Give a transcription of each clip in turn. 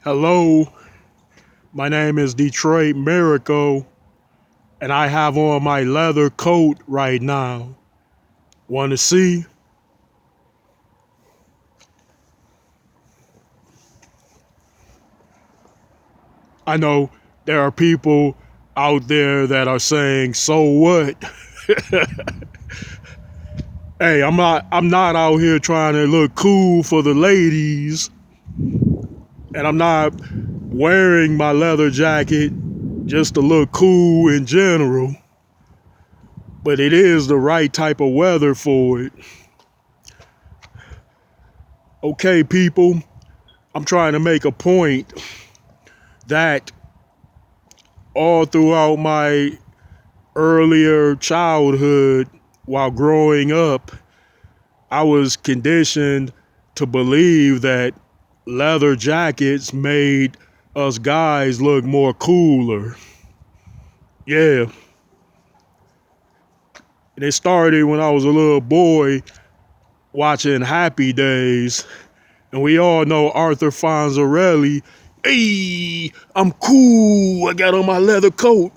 Hello, my name is Detroit Miracle, and I have on my leather coat right now. Want to see? I know there are people out there that are saying, "So what?" Hey, I'm not out here trying to look cool for the ladies, and I'm not wearing my leather jacket just to look cool in general, but it is the right type of weather for it. Okay, people, I'm trying to make a point that all throughout my earlier childhood, while growing up, I was conditioned to believe that leather jackets made us guys look more cooler. Yeah, and it started when I was a little boy watching Happy Days, and we all know Arthur Fonzarelli. Hey, I'm cool. I got on my leather coat.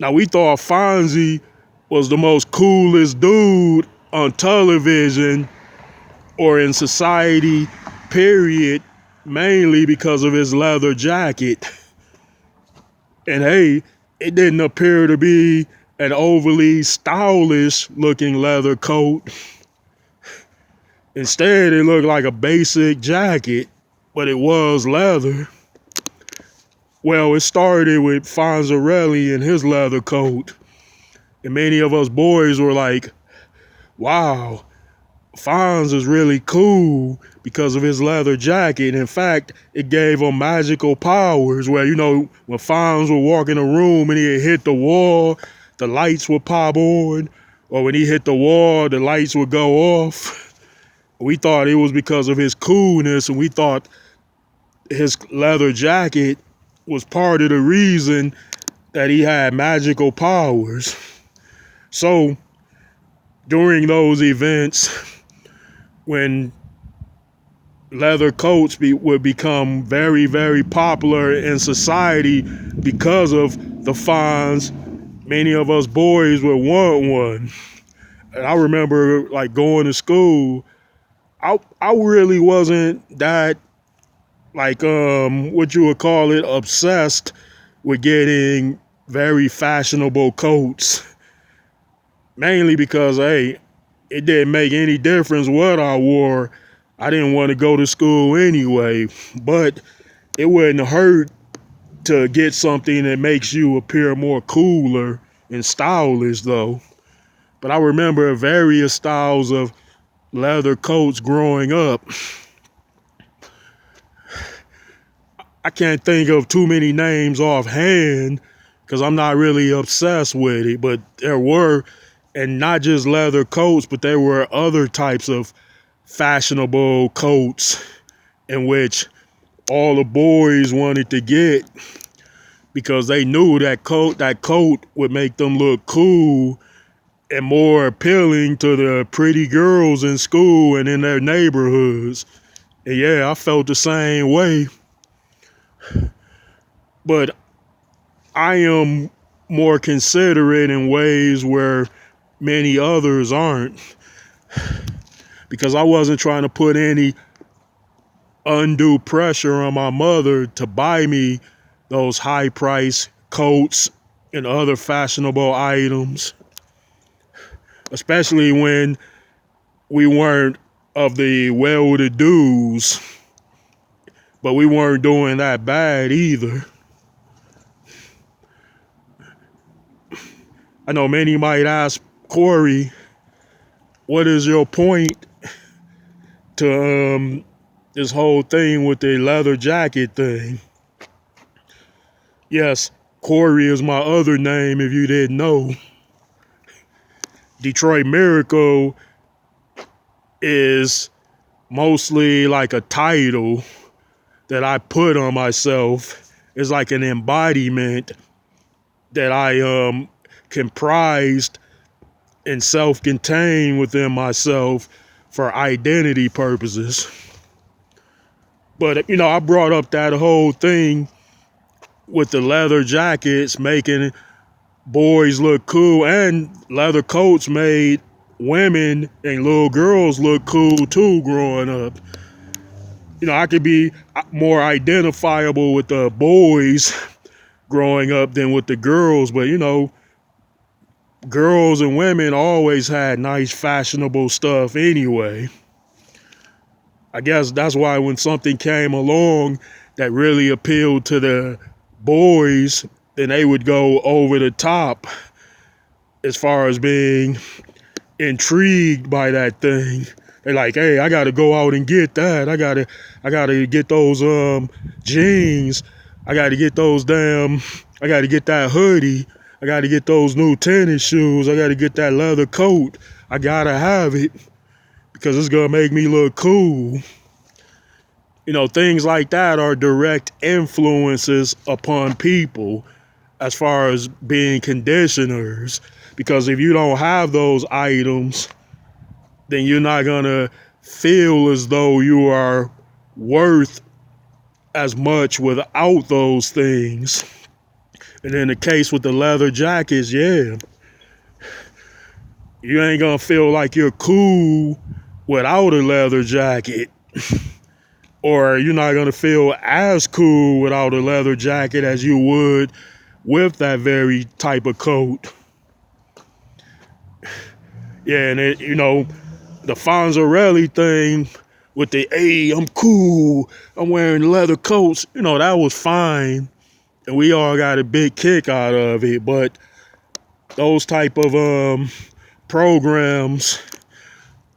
Now we thought Fonzie was the most coolest dude on television or in society, period, mainly because of his leather jacket. And hey, it didn't appear to be an overly stylish looking leather coat. Instead, it looked like a basic jacket, but it was leather. Well, it started with Fonzarelli and his leather coat. And many of us boys were like, wow, Fonz is really cool because of his leather jacket. In fact, it gave him magical powers where, when Fonz would walk in a room and he'd hit the wall, the lights would pop on. Or when he hit the wall, the lights would go off. We thought it was because of his coolness, and we thought his leather jacket was part of the reason that he had magical powers. So during those events, when leather coats would become very, very popular in society because of the Fonz, many of us boys would want one. And I remember like going to school, I really wasn't that like what you would call it obsessed with getting very fashionable coats. Mainly because hey, it didn't make any difference what I wore. I didn't want to go to school anyway, but it wouldn't hurt to get something that makes you appear more cooler and stylish though. But I remember various styles of leather coats growing up. I can't think of too many names offhand because I'm not really obsessed with it, but there were, and not just leather coats, but there were other types of fashionable coats in which all the boys wanted to get because they knew that coat would make them look cool and more appealing to the pretty girls in school and in their neighborhoods. And yeah, I felt the same way. But I am more considerate in ways where many others aren't because I wasn't trying to put any undue pressure on my mother to buy me those high price coats and other fashionable items, especially when we weren't of the well-to-dos, but we weren't doing that bad either. I know many might ask, Corey, what is your point to this whole thing with the leather jacket thing? Yes, Corey is my other name if you didn't know. Detroit Miracle is mostly like a title that I put on myself. It's like an embodiment that I comprised and self-contained within myself for identity purposes. But, I brought up that whole thing with the leather jackets making boys look cool, and leather coats made women and little girls look cool too growing up. I could be more identifiable with the boys growing up than with the girls, but girls and women always had nice fashionable stuff anyway. I guess that's why when something came along that really appealed to the boys, then they would go over the top as far as being intrigued by that thing. They're like, hey, I gotta go out and get that. I gotta get those jeans. I gotta get I gotta get that hoodie. I gotta get those new tennis shoes. I gotta get that leather coat. I gotta have it because it's gonna make me look cool. Things like that are direct influences upon people as far as being conditioners. Because if you don't have those items, then you're not going to feel as though you are worth as much without those things. And in the case with the leather jackets, yeah, you ain't going to feel like you're cool without a leather jacket. Or you're not going to feel as cool without a leather jacket as you would with that very type of coat. Yeah, and the Fonzarelli thing with the, hey, I'm cool, I'm wearing leather coats, that was fine. And we all got a big kick out of it. But those type of programs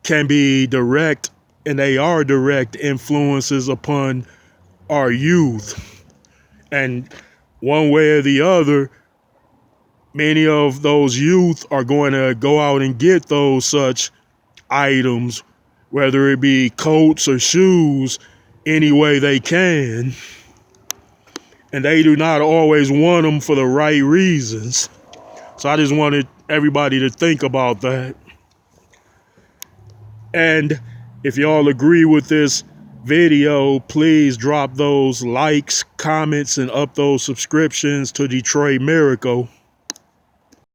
can be direct, and they are direct influences upon our youth. And one way or the other, many of those youth are going to go out and get those such items, whether it be coats or shoes, any way they can. And they do not always want them for the right reasons. So I just wanted everybody to think about that. And if y'all agree with this video, please drop those likes, comments, and up those subscriptions to Detroit Miracle.